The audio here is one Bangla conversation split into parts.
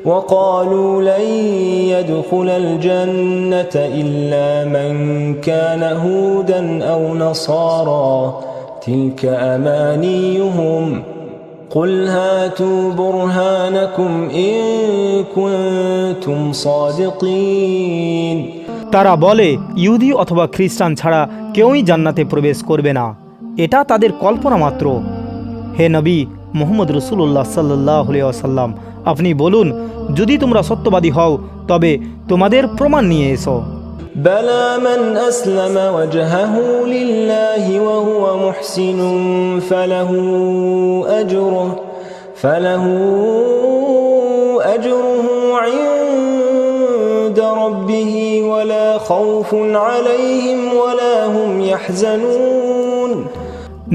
وقالوا لن يدخل الجنة إلا من كان هودا أو نصارى تلك أمانيهم قل هاتوا برهانكم إن كنتم صادقين তারা বলে ইহুদি অথবা খ্রিস্টান ছাড়া কেউই জান্নাতে প্রবেশ করবে না, এটা তাদের কল্পনা মাত্র। হে নবী মুহাম্মদ রাসূলুল্লাহ সাল্লাল্লাহু আলাইহি ওয়াসাল্লাম, আপনি বলুন, যদি তোমরা সত্যবাদী হও তবে তোমাদের প্রমাণ নিয়ে এসো। بلى من أسلم وجهه لله وهو محسن فله أجره عند ربه ولا خوف عليهم ولا هم يحزنون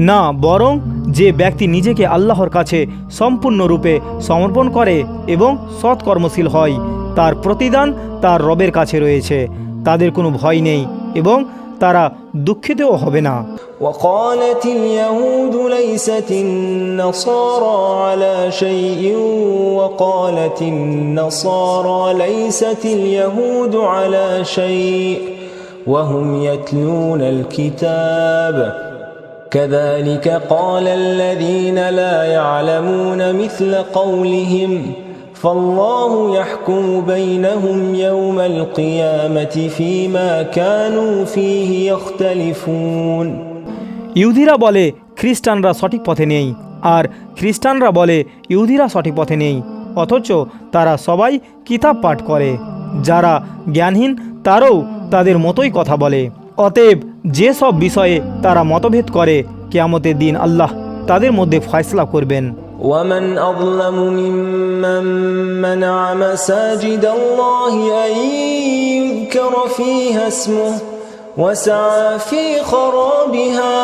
না, বরং যে ব্যক্তি নিজেকে আল্লাহর কাছে সম্পূর্ণরূপে সমর্পণ করে এবং সৎকর্মশীল হয়, তার প্রতিদান তার রবের কাছে রয়েছে, তাদের কোনো ভয় নেই এবং তারা দুঃখিতও হবে না। وقالت اليهود ليست النصارى على شيء وقالت النصارى ليست اليهود على شيء وهم يتلون الكتاب كذلك قال الذين لا يعلمون مثل قولهم فالله يحكم بينهم يوم القيامة فيما كانوا فيه يختلفون ইহুদিরা বলে খ্রিস্টানরা সঠিক পথে নেই, আর খ্রিস্টানরা বলে ইহুদিরা সঠিক পথে নেই, অথচ তারা সবাই কিতাব পাঠ করে। যারা জ্ঞানহীন তারাও তাদের মতোই কথা বলে। অতএব যে সব বিষয়ে তারা মতভেদ করে, কিয়ামতের দিন আল্লাহ তাদের মধ্যে ফয়সালা করবেন। ومن أظلم ممن منع مساجد الله أن يذكر فيها اسمه وسعى في خرابها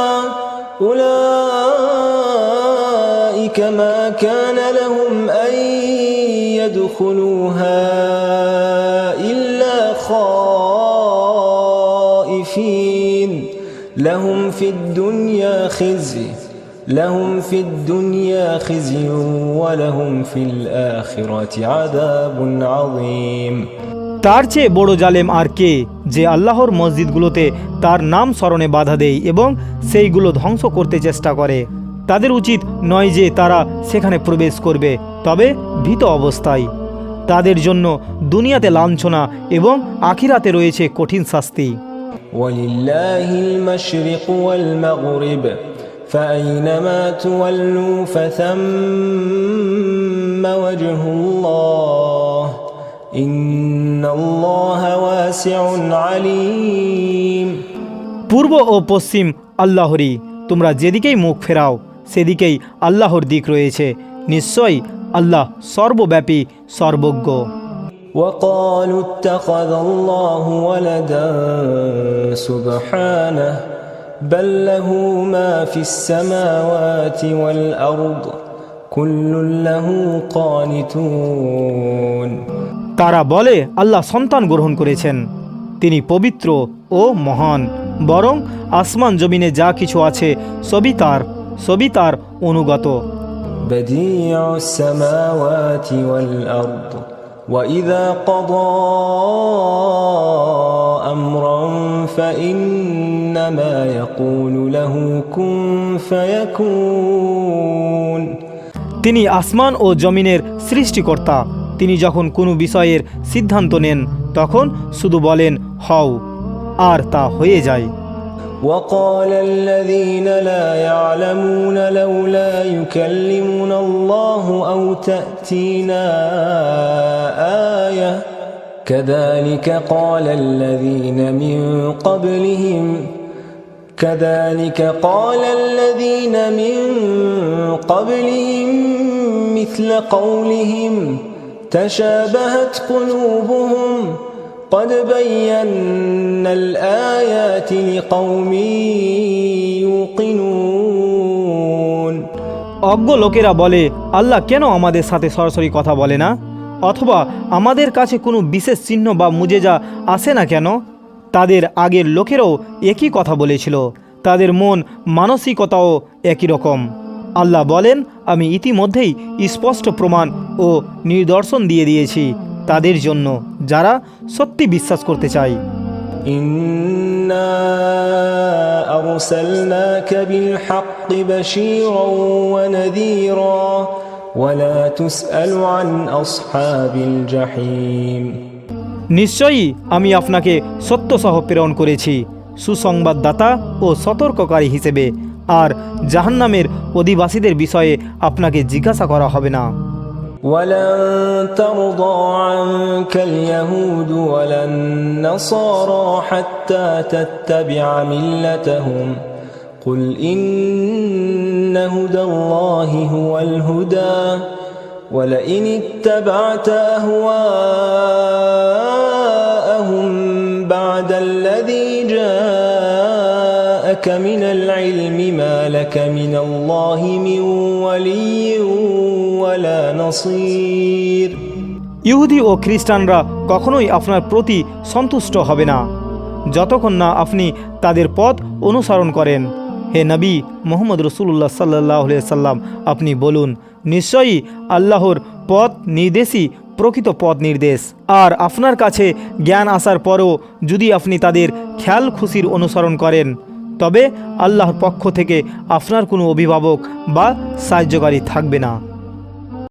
أولئك ما كان لهم أن يدخلوها إلا خائفين لهم في الدنيا خزي ولهم في الآخرة عذاب عظيم তার চেয়ে বড় জালেম আর কে, যে আল্লাহর মসজিদগুলোতে তার নাম স্মরণে বাধা দেয় এবং সেইগুলো ধ্বংস করতে চেষ্টা করে। তাদের উচিত নয় যে তারা সেখানে প্রবেশ করবে, তবে ভীত অবস্থায়। তাদের জন্য দুনিয়াতে লাঞ্ছনা এবং আখিরাতে রয়েছে কঠিন শাস্তি। ولله المشرق والمغرب فأينما تولوا فثم وجه الله إن الله واسع عليم পূর্ব ও পশ্চিম আল্লাহরই, তোমরা যেদিকেই মুখ ফেরাও সেদিকেই আল্লাহর দিক রয়েছে, নিশ্চয়ই আল্লাহ সর্বব্যাপী সর্বজ্ঞ। وقالوا اتخذ الله ولدا سبحانه بل له ما في السماوات والأرض كل له قانتون তারা বলে আল্লাহ সন্তান গ্রহণ করেছেন, তিনি পবিত্র ও মহান, বরং আসমান জমিনে যা কিছু আছে সবই তার অনুগত। بديع السماوات والأرض وإذا قضى أمرا فإنما يقول له كن فيكون তিনি আসমান ও জমিনের সৃষ্টিকর্তা, তিনি যখন কোনো বিষয়ের সিদ্ধান্ত নেন তখন শুধু বলেন হও, আর তা হয়ে যায়। وقال الذين لا يعلمون لولا يكلمنا الله أو تأتينا آية كذلك قال الذين من قبلهم مثل قولهم تشابهت قلوبهم قد بينا الآيات لقوم يوقنون অজ্ঞ লোকেরা বলে আল্লাহ কেন আমাদের সাথে সরাসরি কথা বলে না, অথবা আমাদের কাছে কোনো বিশেষ চিহ্ন বা মুজেজা আসে না কেন? তাদের আগের লোকেরাও একই কথা বলেছিল, তাদের মন মানসিকতাও একই রকম। আল্লাহ বলেন, আমি ইতিমধ্যেই স্পষ্ট প্রমাণ ও নিদর্শন দিয়ে দিয়েছি তাদের জন্য যারা সত্যি বিশ্বাস করতে চায়। إنا أرسلناك بالحق بشيرا ونذيرا ولا تسأل عن أصحاب الجحيم। নিশ্চয়ই আমি আপনাকে সত্য সহ প্রেরণ করেছি, সুসংবাদদাতা ও সতর্ককারী হিসেবে, আর জাহান্নামের অধিবাসীদের বিষয়ে আপনাকে জিজ্ঞাসা করা হবে না। ولن ترضى عنك اليهود ولا النصارى حتى تتبع ملتهم قل إن هدى الله هو الهدى ولئن اتبعت أهواءهم بعد الذي جاءك من العلم ما لك من الله من ولي ولا نصير। ইহুদি ও খ্রিস্টানরা কখনোই আপনার প্রতি সন্তুষ্ট হবে না যতক্ষণ না আপনি তাদের পথ অনুসরণ করেন। হে নবী মুহাম্মদ রাসূলুল্লাহ সাল্লাল্লাহু আলাইহি সাল্লাম, আপনি বলুন, নিশ্চয়ই আল্লাহর পথ নির্দেশই প্রকৃত পথ নির্দেশ। আর আপনার কাছে জ্ঞান আসার পরও যদি আপনি তাদের খেয়াল খুশির অনুসরণ করেন, তবে আল্লাহর পক্ষ থেকে আপনার কোনো অভিভাবক বা সাহায্যকারী থাকবে না।